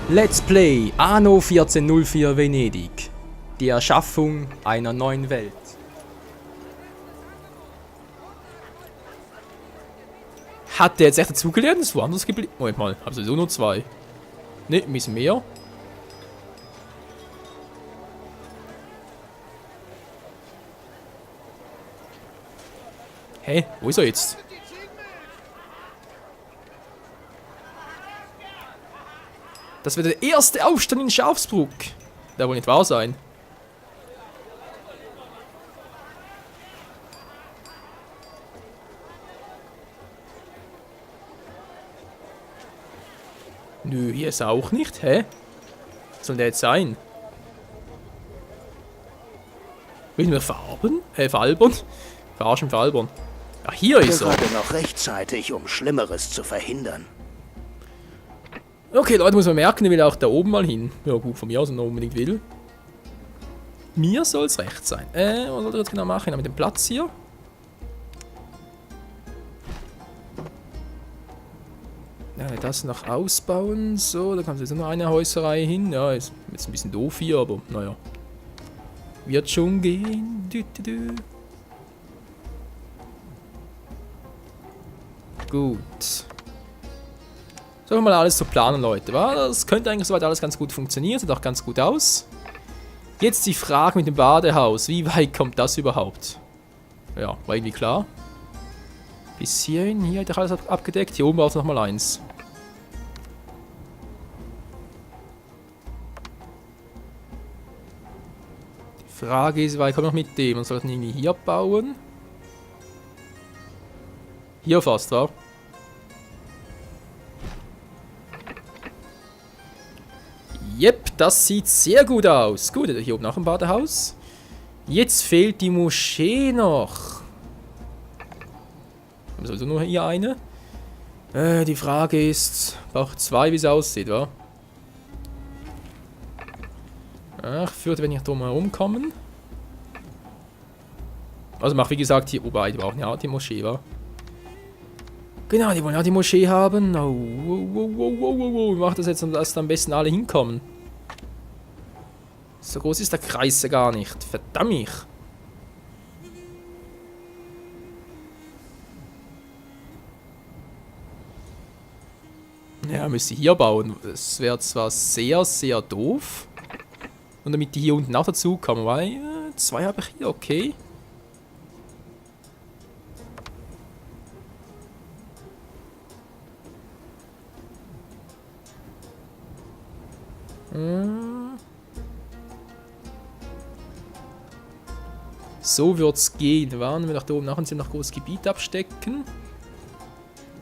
Let's Play Anno 1404 Venedig. Die Erschaffung einer neuen Welt. Hat der jetzt echt dazugelernt? Das ist woanders geblieben. Moment mal, hab sowieso nur zwei. Ne, ein bisschen mehr. Hä? Wo ist er jetzt? Das wird der erste Aufstand in Schafsbruck. Der wohl nicht wahr sein. Nö, hier ist er auch nicht. Hä? Was soll der jetzt sein? Will wir verarben? Veralbern? Verarschen, veralbern. Ach, hier ist er. Gerade noch rechtzeitig, um Schlimmeres zu verhindern. Okay, Leute, muss man merken, ich will auch da oben mal hin. Ja gut, von mir aus, wenn er unbedingt will. Mir soll es recht sein. Was soll er jetzt genau machen? Mit dem Platz hier? Ja, das noch ausbauen. So, da kommt jetzt nur eine Häuserei hin. Ja, ist jetzt ein bisschen doof hier, aber naja. Wird schon gehen. Gut. So, mal alles zu planen, Leute. Wa? Das könnte eigentlich soweit alles ganz gut funktionieren. Sieht auch ganz gut aus. Jetzt die Frage mit dem Badehaus. Wie weit kommt das überhaupt? Ja, war irgendwie klar. Bis hierhin. Hier hat er alles abgedeckt. Hier oben war es nochmal eins. Die Frage ist, wie weit kommt noch mit dem? Man sollte irgendwie hier bauen. Hier fast, wa? Jep, das sieht sehr gut aus. Gut, hier oben noch ein Badehaus. Jetzt fehlt die Moschee noch. Haben wir sowieso nur hier eine. Die Frage ist, braucht zwei, wie es aussieht, wa? Ach, führt, wenn ich drum herum kommen. Also mach wie gesagt hier, wobei, die brauchen ja auch die Moschee, wa? Genau, die wollen ja die Moschee haben. Oh, wie macht das jetzt, dass da am besten alle hinkommen? So groß ist der Kreis ja gar nicht. Verdammt mich. Ja, müsste ich hier bauen. Das wäre zwar sehr, sehr doof. Und damit die hier unten auch dazu kommen, weil zwei habe ich hier, okay. So wird's gehen. Waren wir nach da oben noch ein ziemlich großes Gebiet abstecken.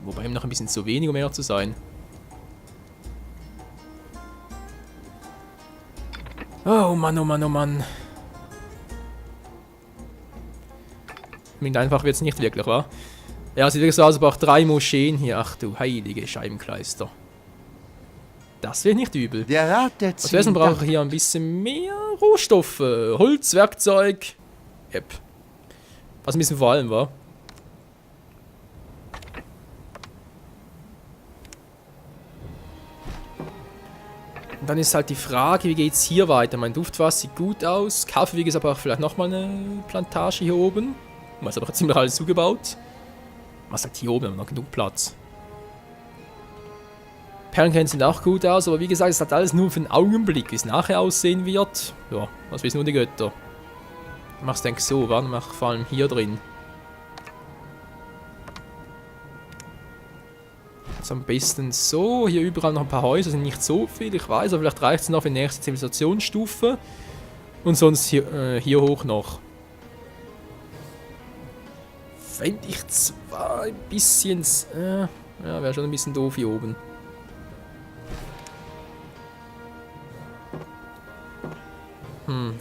Wobei ihm noch ein bisschen zu wenig, um ehrlich zu sein. Oh Mann, oh Mann, oh Mann. Mit einfach wird's nicht wirklich, wa? Ja, sieht wirklich so aus, aber auch 3 Moscheen hier. Ach du heilige Scheibenkleister. Das wäre nicht übel. Der Rat der Als Wesen brauche ich hier ein bisschen mehr Rohstoffe. Holz, Werkzeug. Yep. Was ein bisschen vor allem war. Und dann ist halt die Frage, wie geht's hier weiter? Mein Duftwasser sieht gut aus. Kaffee, ist aber auch vielleicht nochmal eine Plantage hier oben. Man ist aber ziemlich alles zugebaut. Was sagt hier oben? Haben wir noch genug Platz. Perlenketten sehen auch gut aus, aber wie gesagt, es hat alles nur für den Augenblick. Wie es nachher aussehen wird, ja, das wissen nur die Götter. Du machst denk so, warte, mach vor allem hier drin. Jetzt am besten so, hier überall noch ein paar Häuser, sind nicht so viel, ich weiß, aber vielleicht reicht es noch für die nächste Zivilisationsstufe. Und sonst hier hoch noch. Fände ich zwar ein bisschen, ja, wäre schon ein bisschen doof hier oben.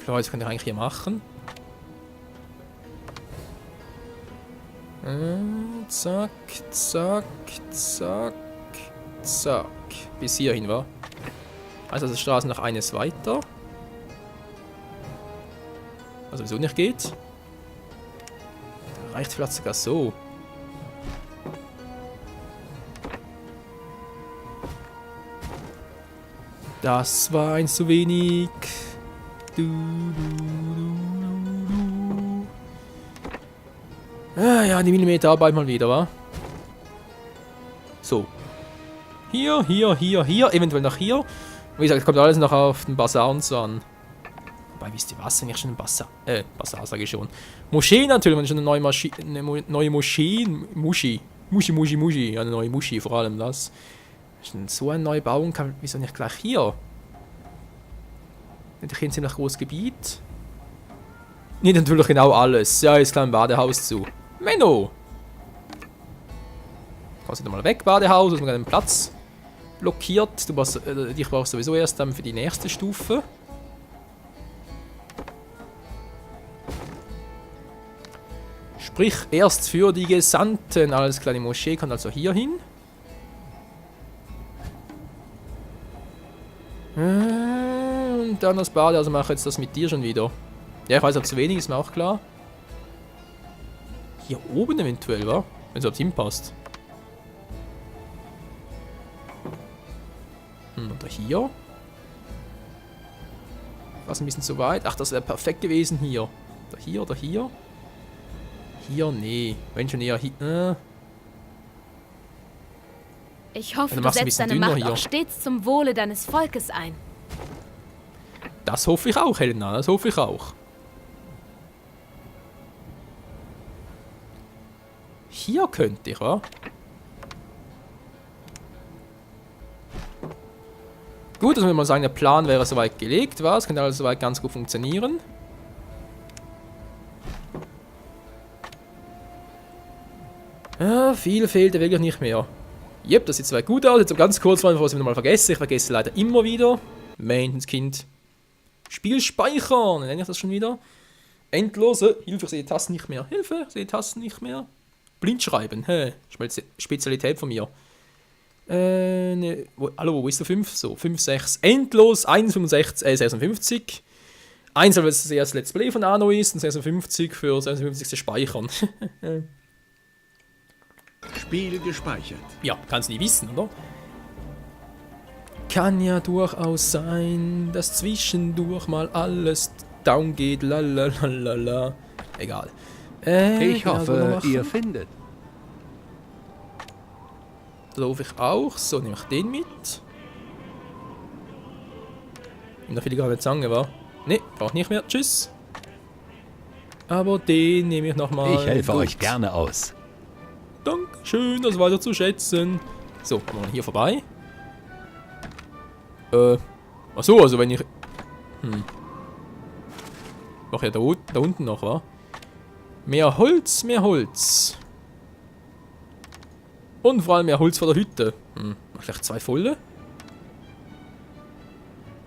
Was könnte ich eigentlich hier machen? Zack, zack, zack, zack. Bis hierhin, war. Also die Straße noch eines weiter. Was sowieso nicht geht. Reicht vielleicht sogar so. Das war eins zu wenig. Ah ja, die Millimeterarbeit mal wieder, wa? So. Hier, hier, hier, hier, eventuell noch hier. Wie gesagt, es kommt alles noch auf den Bazar und so an. Wobei, wisst ihr was, wenn ich schon ein Bazar, sage ich schon. Moschee natürlich, wenn ich schon eine neue Moschee, Muschi, eine neue Muschi vor allem, das. Wenn ich so ein neu bauen kann, wieso nicht gleich hier? Nicht hier ein ziemlich großes Gebiet. Nicht natürlich genau alles. Ja, ist klar ein Badehaus zu. Menno! Kannst du mal weg, Badehaus, du hast mir einen Platz blockiert. Dich brauchst du sowieso erst dann für die nächste Stufe. Sprich, erst für die Gesandten. Alles klar, die Moschee kann also hier hin. Und dann das Bade, also mache ich jetzt das mit dir schon wieder. Ja, ich weiß, zu wenig ist mir auch klar. Hier oben eventuell, wa? Wenn es überhaupt hinpasst. Oder hier. Was ein bisschen zu weit. Ach, das wäre perfekt gewesen hier. Oder hier, oder hier. Hier, nee. Wenn schon eher hier. Ich hoffe, du setzt deine Macht auch stets zum Wohle deines Volkes ein. Das hoffe ich auch, Helena. Das hoffe ich auch. Hier könnte ich, wa? Gut, also wenn man sagen, der Plan wäre soweit gelegt, war. Es könnte also soweit ganz gut funktionieren. Ja, viel fehlt wirklich nicht mehr. Jep, das sieht soweit gut aus. Jetzt aber ganz kurz, bevor ich es wieder mal vergesse. Ich vergesse leider immer wieder. Maintenance-Kind. Spiel speichern. Nenne ich das schon wieder. Endlose. Hilfe, ich sehe die Tasten nicht mehr. Hilfe, ich sehe die Tasten nicht mehr. Blind schreiben. Spezialität von mir. Ne, wo ist der 5? So, 5, 6. Endlos. 1,65, 56. 1, weil es das erste Let's Play von Anno ist. Und 56 für 56. Speichern. Spiel gespeichert. Ja, kannst du nie wissen, oder? Kann ja durchaus sein, dass zwischendurch mal alles down geht. Lalalala. Egal. Ich hoffe, ihr findet. Da hoffe ich auch. So, nehme ich den mit. Und noch filigrane Zange, wa? Ne, brauche nicht mehr. Tschüss. Aber den nehme ich nochmal. Ich helfe euch gerne aus. Dankeschön, das weiter zu schätzen. So, kommen wir hier vorbei. Achso, also wenn ich... Ach ja, da unten noch, wa? Mehr Holz, mehr Holz. Und vor allem mehr Holz vor der Hütte. Mach gleich 2 volle.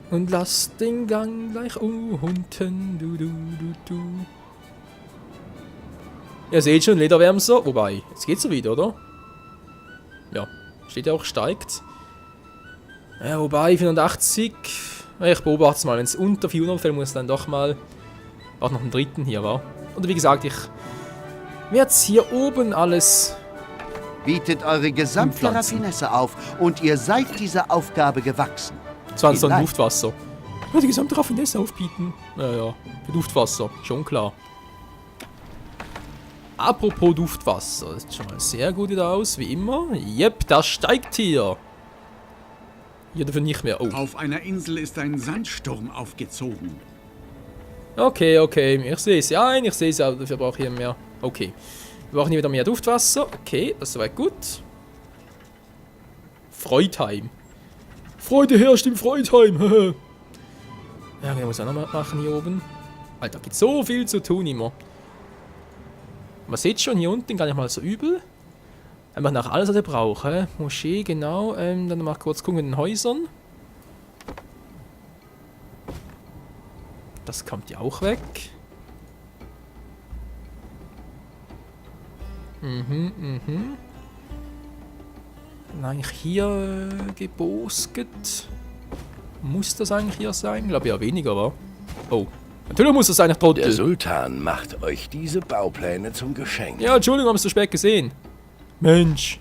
Und lass den Gang gleich unten. Ihr seht schon, Lederwärmser. Wobei, jetzt geht's so wieder, oder? Ja, steht ja auch, steigt. Ja, wobei, 480. Ich beobachte es mal, wenn es unter 400 fällt, muss dann doch mal... Auch noch einen dritten hier, war. Oder wie gesagt, ich werde es hier oben alles... Bietet eure gesamte Raffinesse auf und ihr seid dieser Aufgabe gewachsen. Zwar so ein Duftwasser. Ja, die gesamte Raffinesse aufbieten. Naja, für Duftwasser, schon klar. Apropos Duftwasser, das sieht schon mal sehr gut wieder aus, wie immer. Jep, das steigt hier. Hier dafür nicht mehr. Oh. Auf einer Insel ist ein Sandsturm aufgezogen. Okay, ich sehe es ja ein, ich sehe es ja, dafür brauche ich hier mehr. Okay. Wir brauchen hier wieder mehr Duftwasser. Okay, das ist soweit gut. Freudheim. Freude herrscht im Freudheim. Ja, wir müssen auch noch mal machen hier oben. Alter, gibt so viel zu tun immer. Man sieht schon, hier unten gar nicht mal so übel. Einfach nach alles, was ich brauche. Moschee, genau. Dann mal kurz gucken in den Häusern. Das kommt ja auch weg. Dann eigentlich hier gebosket. Muss das eigentlich hier sein? Ich glaube ja weniger, wa? Oh. Natürlich muss das eigentlich Trottel. Der Sultan macht euch diese Baupläne zum Geschenk. Ja, Entschuldigung, haben es zu spät gesehen. Mensch.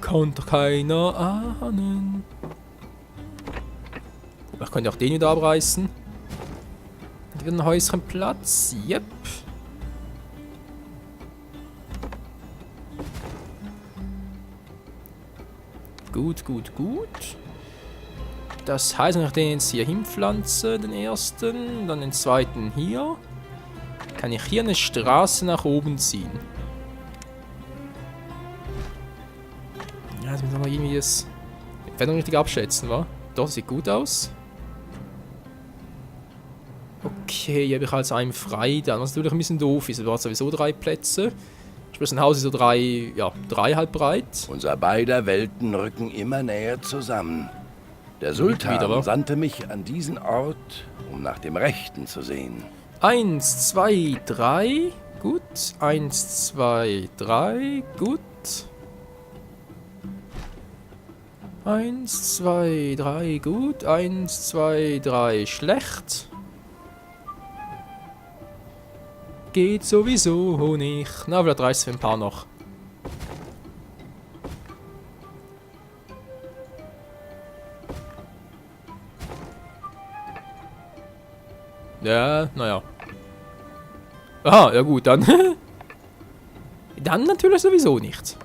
Kann doch keiner ahnen. Ich könnte auch den wieder abreißen. Hat wieder ein Häuschen Platz. Yep. Gut, gut, gut. Das heißt, wenn ich den jetzt hier hinpflanze, den ersten, dann den zweiten hier, kann ich hier eine Straße nach oben ziehen. Ja, jetzt müssen wir irgendwie das Entfernung richtig abschätzen, wa? Doch, das sieht gut aus. Okay, hier habe ich also einen frei dann, was natürlich ein bisschen doof ist. Du hast sowieso 3 Plätze. Sprich, ein Haus ist so 3,5 breit. Unser beider Welten rücken immer näher zusammen. Der Sultan sandte mich an diesen Ort, um nach dem Rechten zu sehen. 1, 2, 3. Gut. 1, 2, 3. Gut. 1, 2, 3. Gut. 1, 2, 3. Schlecht. Geht sowieso nicht. Na, vielleicht reicht es für ein paar noch. Ja, naja. Aha, ja gut, dann. Dann natürlich sowieso nicht.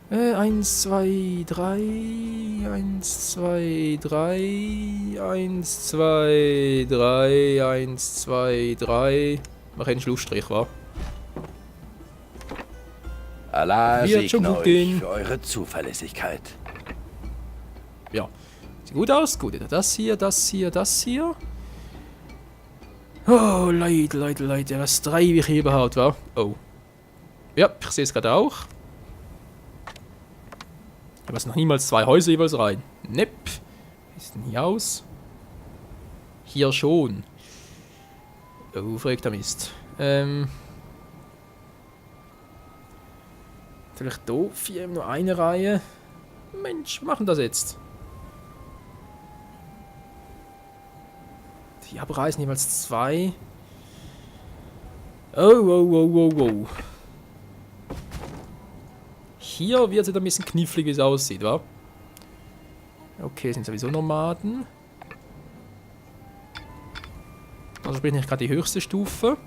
1, 2, 3. 1, 2, 3. 1, 2, 3. 1, 2, 3. Mach einen Schlussstrich, wa? Allah Wird schon segne gut euch gehen. für eure Zuverlässigkeit. Ja. Sieht gut aus. Gut, das hier, das hier, das hier. Oh, Leute, Leute, Leute. Was treibe ich hier überhaupt, wa? Oh. Ja, ich sehe es gerade auch. Aber es noch niemals 2 Häuser jeweils rein. Nepp. Wie sieht denn hier aus? Hier schon. Oh, verrückter Mist. Natürlich doof. Hier nur eine Reihe. Mensch, wir machen das jetzt. Die abreißen jeweils 2. Oh, oh, oh, oh, oh. Hier wird es wieder ein bisschen knifflig, wie es aussieht, wa? Okay, sind sowieso Nomaden. Also sprich nicht gerade die höchste Stufe.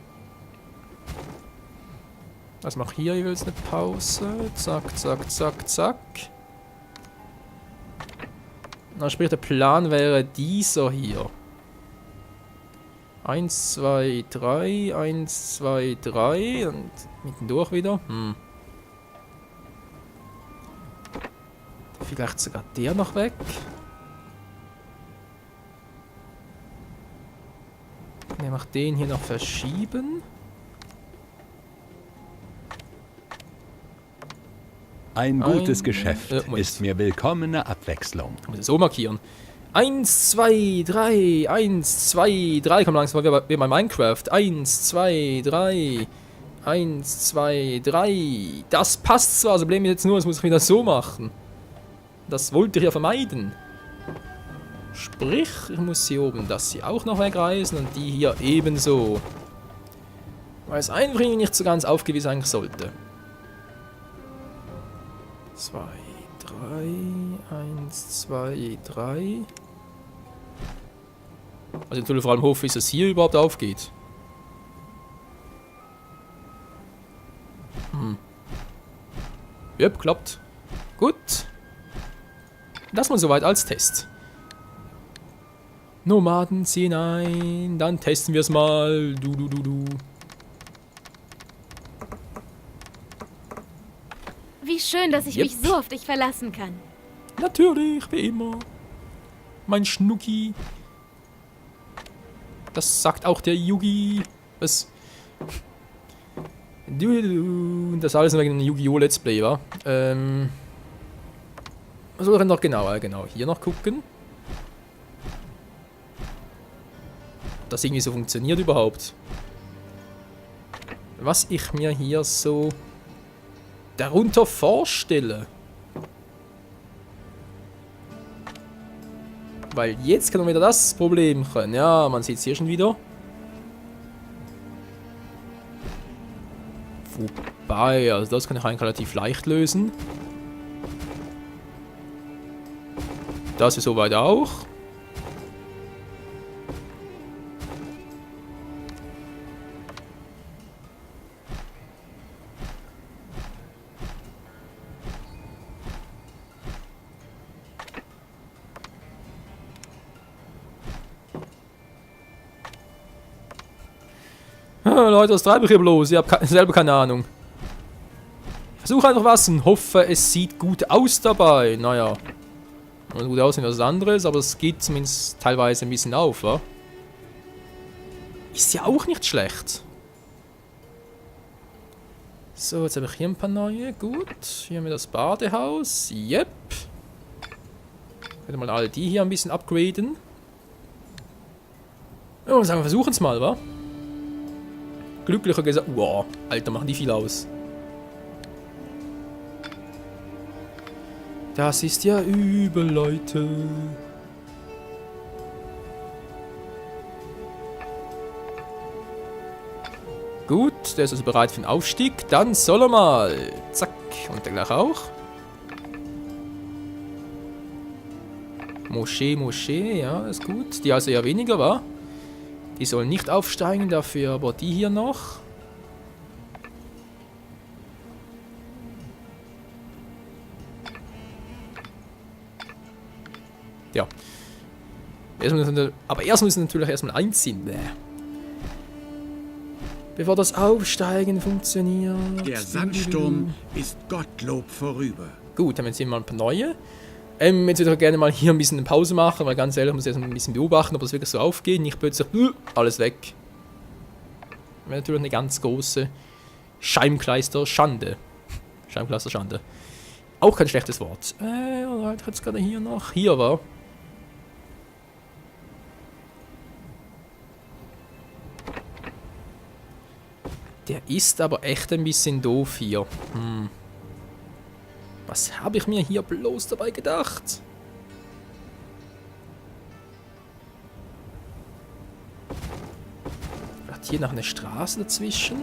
Also mach hier jeweils eine Pause. Zack, zack, zack, zack. Also sprich der Plan wäre dieser hier. 1, 2, 3, 1, 2, 3 und mittendurch wieder. Vielleicht sogar der noch weg. Ich mache den hier noch verschieben. Ein gutes Geschäft ist mir willkommene Abwechslung. Ich muss es so markieren. 1, 2, 3, 1, 2, 3. Komm langsam wie bei Minecraft. 1, 2, 3. 1, 2, 3. Das passt zwar, das Problem ist jetzt nur, das muss ich wieder so machen. Das wollte ich ja vermeiden. Sprich, ich muss hier oben das hier auch noch wegreißen und die hier ebenso. Weil es einfach nicht so ganz aufgewiesen sein sollte. 2, 3, 1, 2, 3. Also natürlich vor allem hoffe ich, dass es hier überhaupt aufgeht. Yep, klappt. Gut. Das mal soweit als Test. Nomaden ziehen ein, dann testen wir es mal. Du. Wie schön, dass ich mich so auf dich verlassen kann. Natürlich, wie immer. Mein Schnucki. Das sagt auch der Yugi. Was? Das alles wegen einem Yu-Gi-Oh! Let's Play, wa? Was soll ich noch genauer? Genau, hier noch gucken. Das irgendwie so funktioniert überhaupt. Was ich mir hier so darunter vorstelle. Weil jetzt kann man wieder das Problem kommen. Ja, man sieht es hier schon wieder. Wobei, also das kann ich eigentlich relativ leicht lösen. das ist soweit auch. Leute, was treibe ich hier bloß? Ich habe selber keine Ahnung. Ich versuche einfach was und hoffe, es sieht gut aus dabei. Naja. Gut aussehen als was anderes, aber es geht zumindest teilweise ein bisschen auf, wa? Ist ja auch nicht schlecht. So, jetzt habe ich hier ein paar neue. Gut. Hier haben wir das Badehaus. Yep. Ich werde mal all die hier ein bisschen upgraden. Ja, sagen wir versuchen es mal, wa? Glücklicher gesagt. Wow, Alter, machen die viel aus. Das ist ja übel, Leute. Gut, der ist also bereit für den Aufstieg. Dann soll er mal. Zack. Und der gleich auch. Moschee, ja, ist gut. Die also ja weniger, wa? Die sollen nicht aufsteigen, dafür aber die hier noch. Ja. Aber erst müssen wir natürlich erstmal einziehen. Bevor das Aufsteigen funktioniert. Der Sandsturm ist Gottlob vorüber. Gut, dann sehen wir mal ein paar neue. Jetzt würde ich gerne mal hier ein bisschen eine Pause machen, weil ganz ehrlich, ich muss jetzt ein bisschen beobachten, ob das wirklich so aufgeht. Nicht plötzlich, alles weg. Wäre natürlich eine ganz große Scheibenkleister-Schande. Scheibenkleister-Schande. Auch kein schlechtes Wort. Alter, jetzt gerade hier noch. Hier war. Der ist aber echt ein bisschen doof hier. Was habe ich mir hier bloß dabei gedacht? Hat hier noch eine Straße dazwischen?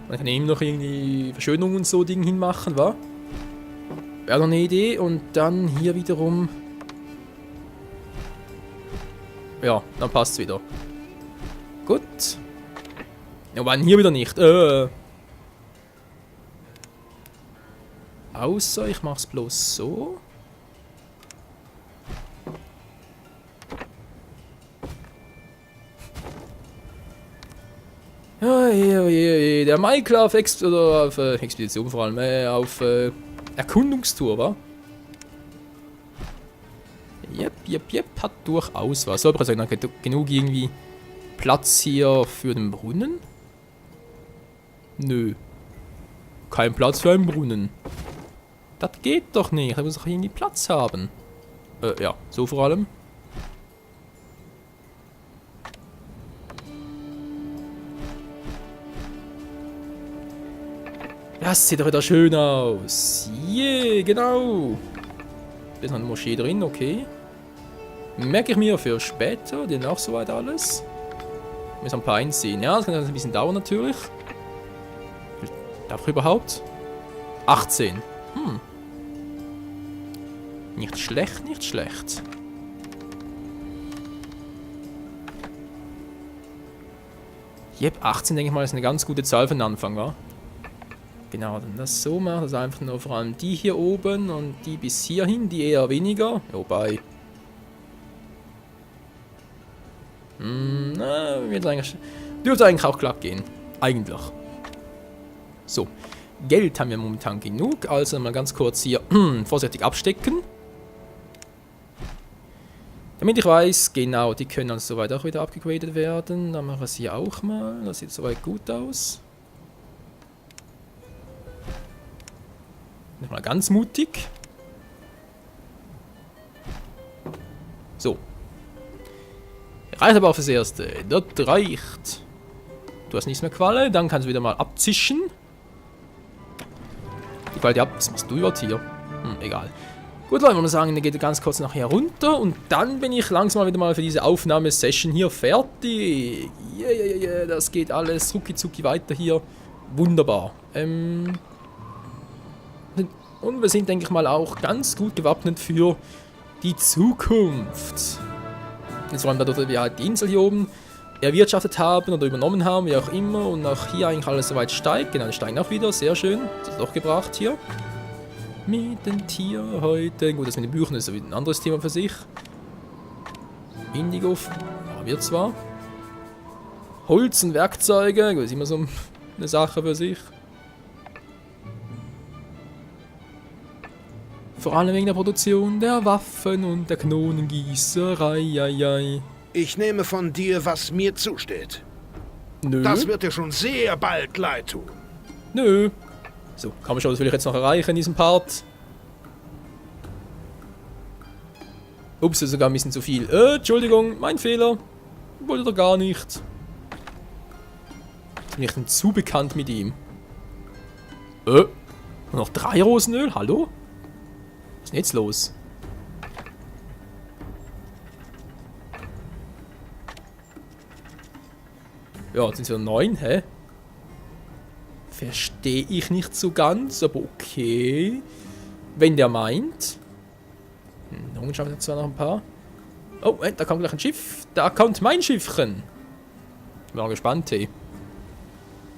Man kann eben noch irgendwie Verschönerungen und so Dinge hinmachen, wa? Wäre noch eine Idee. Und dann hier wiederum... Ja, dann passt's wieder. Gut. Ja, aber hier wieder nicht. Außer ich mach's bloß so. Ja, der Michael auf Expedition vor allem, auf Erkundungstour, wa? Yep, hat durchaus was. So, aber also genug irgendwie Platz hier für den Brunnen? Nö. Kein Platz für einen Brunnen. Das geht doch nicht. Da muss doch irgendwie Platz haben. Ja, so vor allem. Das sieht doch wieder schön aus. Yeah, genau. Da ist noch eine Moschee drin, okay. Merke ich mir für später, denn auch soweit alles. Wir müssen ein paar einsehen. Ja, das kann ein bisschen dauern natürlich. Darf ich überhaupt? 18. Nicht schlecht, nicht schlecht. Yep, 18 denke ich mal ist eine ganz gute Zahl für den Anfang, wa? Genau, dann das so machen, also einfach nur vor allem die hier oben und die bis hierhin, die eher weniger. Wobei. Dürfte eigentlich auch glatt gehen. Eigentlich. So. Geld haben wir momentan genug, also mal ganz kurz hier vorsichtig abstecken. Damit ich weiß, genau, die können also soweit auch wieder abgegradet werden. Dann machen wir es hier auch mal. Das sieht soweit gut aus. Mal ganz mutig. So. Reicht aber auch fürs Erste. Das reicht. Du hast nichts mehr Qualle, dann kannst du wieder mal abzischen. Die Qualle ab. Was machst du überhaupt hier? Egal. Gut, Leute, ich würde sagen, dann geht ganz kurz nachher runter und dann bin ich langsam wieder mal für diese Aufnahmesession hier fertig. Yeah, das geht alles rucki zucki weiter hier. Wunderbar. Und wir sind, denke ich mal, auch ganz gut gewappnet für die Zukunft. Jetzt vor allem dadurch, dass wir halt die Insel hier oben erwirtschaftet haben oder übernommen haben, wie auch immer. Und auch hier eigentlich alles soweit steigt. Genau, die steigen auch wieder. Sehr schön. Das ist doch gebracht hier. Mit den Tierhäuten. Gut, das mit den Büchern ist ein anderes Thema für sich. Indigo haben wir zwar. Holz und Werkzeuge. Das ist immer so eine Sache für sich. Vor allem wegen der Produktion der Waffen und der Kanonengießerei. Ich nehme von dir, was mir zusteht. Nö. Das wird dir schon sehr bald leid tun. Nö. So, kann man schon, das will ich jetzt noch erreichen in diesem Part. Ups, das ist sogar ein bisschen zu viel. Entschuldigung, mein Fehler. Wollte doch gar nicht. Bin ich denn zu bekannt mit ihm? Noch 3 Rosenöl? Hallo? Was ist denn jetzt los? Ja, jetzt sind es wieder 9, hä? Verstehe ich nicht so ganz, aber okay. Wenn der meint. Nun schauen wir zwar noch ein paar. Oh, da kommt gleich ein Schiff. Da kommt mein Schiffchen. Bin mal gespannt, hey.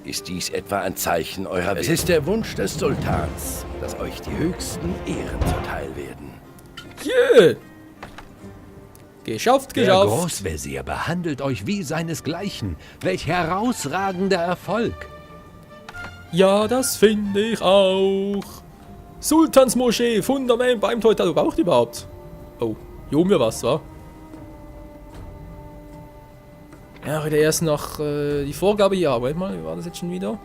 Ist dies etwa ein Zeichen eurer Welt? Es ist der Wunsch des Sultans, dass euch die höchsten Ehren zuteil werden. Yeah. Geschafft, Der geschafft. Großvezier behandelt euch wie seinesgleichen. Welch herausragender Erfolg. Ja, das finde ich auch. Sultans Moschee, Fundament beim Teuter. Du brauchst überhaupt. Oh, hier oben was, wa? Ja, wieder erst noch die Vorgabe hier. Moment mal, wie war das jetzt schon wieder?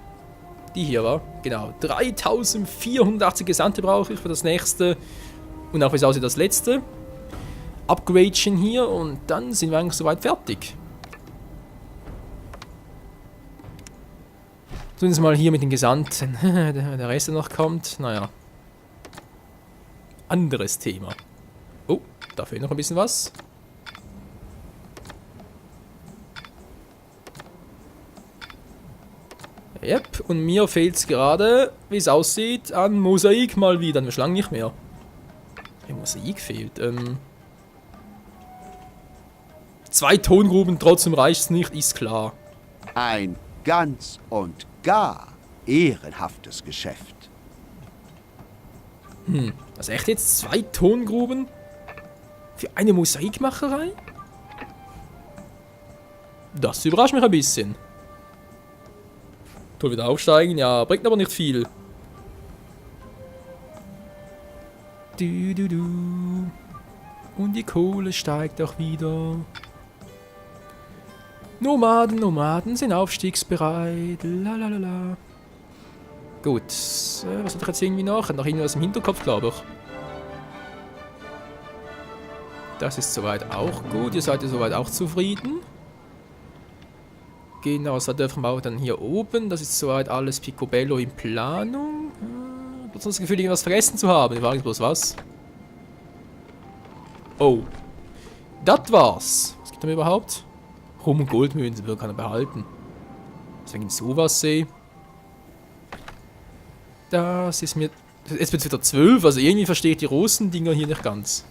Die hier, war. Genau. 3480 Gesandte brauche ich für das nächste. Und auch wie es aussieht, das letzte. Upgradechen hier und dann sind wir eigentlich soweit fertig. Zumindest mal hier mit den Gesandten. Der Rest, der noch kommt, naja. Anderes Thema. Oh, da fehlt noch ein bisschen was. Yep, und mir fehlt es gerade, wie es aussieht, an Mosaik mal wieder. Wir schlagen nicht mehr. Ja, Mosaik fehlt. 2 Tongruben, trotzdem reicht es nicht, ist klar. Ein ganz und gar ehrenhaftes Geschäft. Also echt jetzt 2 Tongruben für eine Mosaikmacherei? Das überrascht mich ein bisschen. Toll, wieder aufsteigen, ja, bringt aber nicht viel. Und die Kohle steigt auch wieder. Nomaden sind aufstiegsbereit. Lalalala. Gut, was hat ich jetzt irgendwie noch? Noch irgendwas im Hinterkopf, glaube ich. Das ist soweit auch gut. Ihr seid ja soweit auch zufrieden. Genau, so dürfen wir auch dann hier oben. Das ist soweit alles picobello in Planung. Ich habe das Gefühl, irgendwas vergessen zu haben. Ich frage bloß was. Oh. Das war's. Was gibt er mir überhaupt? Rum- und Goldmünzen, die kann er behalten. Deswegen ich sowas sehe. Das ist mir... Jetzt wird es wieder 12, also irgendwie verstehe ich die Rosendinger hier nicht ganz.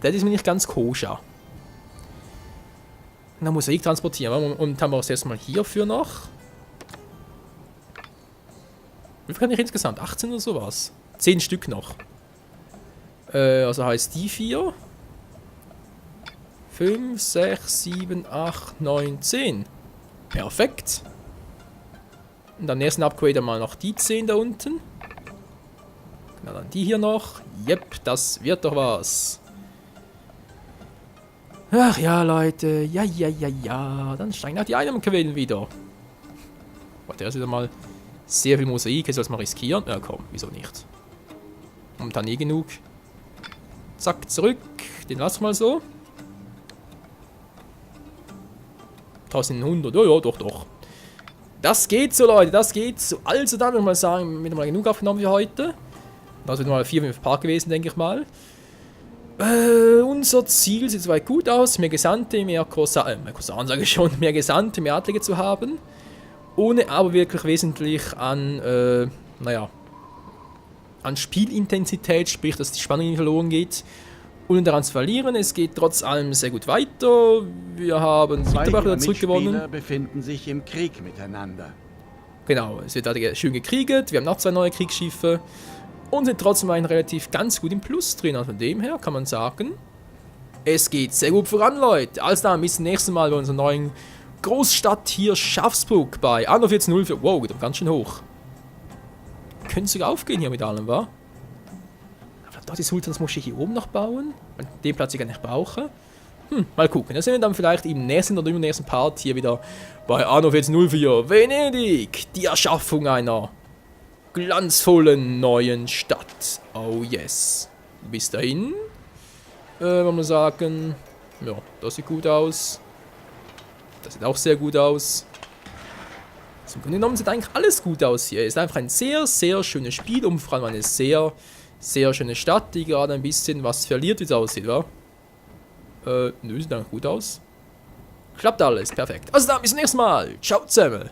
Das ist mir nicht ganz koscher. Na, Mosaik transportieren. Und haben wir das erstmal hierfür noch. Wie viel kann ich insgesamt? 18 oder sowas? 10 Stück noch. Also heißt die 4. 5, 6, 7, 8, 9, 10. Perfekt. Und am nächsten Upgrade mal noch die 10 da unten. Genau, dann die hier noch. Yep, das wird doch was. Ach ja, Leute. Ja. Dann steigen auch die Einnahmenquellen wieder. Warte, erst wieder mal sehr viel Mosaik. Jetzt soll es mal riskieren. Ja, komm, wieso nicht? Momentan nie genug. Zack, zurück. Den lassen wir mal so. 1100. Ja, doch. Das geht so, Leute. Das geht so. Also dann, würde ich mal sagen, wieder mal genug aufgenommen für heute. Das wird mal 4, 5 Part gewesen, denke ich mal. Unser Ziel sieht soweit gut aus. Mehr Gesandte, mehr Korsaren sage ich schon. Mehr Gesandte, mehr Adlige zu haben. ohne aber wirklich wesentlich an, an Spielintensität, sprich, dass die Spannung verloren geht, ohne daran zu verlieren. Es geht trotz allem sehr gut weiter. Wir haben Mitarbeit zurückgewonnen. Mitspieler befinden sich im Krieg miteinander. Genau, es wird da schön gekriegt. Wir haben noch 2 neue Kriegsschiffe und sind trotzdem eigentlich relativ ganz gut im Plus drin. Also von dem her kann man sagen, es geht sehr gut voran, Leute. Also dann bis zum nächsten Mal bei unserer neuen Großstadt hier Schafsburg bei Anno 1404. Wow, geht doch ganz schön hoch. Könnte sogar aufgehen hier mit allem, wa? Aber da die Sultansmoschee hier oben noch bauen? Den Platz ich gar nicht brauche. Mal gucken. Da sind wir dann vielleicht im nächsten oder übernächsten Part hier wieder bei Anno 1404 Venedig. Die Erschaffung einer glanzvollen neuen Stadt. Oh yes. Bis dahin, wollen wir sagen, ja, das sieht gut aus. Das sieht auch sehr gut aus. Zum Grunde genommen sieht eigentlich alles gut aus hier. Es ist einfach ein sehr, sehr schönes Spiel und vor allem eine sehr, sehr schöne Stadt, die gerade ein bisschen was verliert, wie es aussieht, wa? Nö, sieht eigentlich gut aus. Klappt alles, perfekt. Also dann, bis zum nächsten Mal. Ciao zusammen.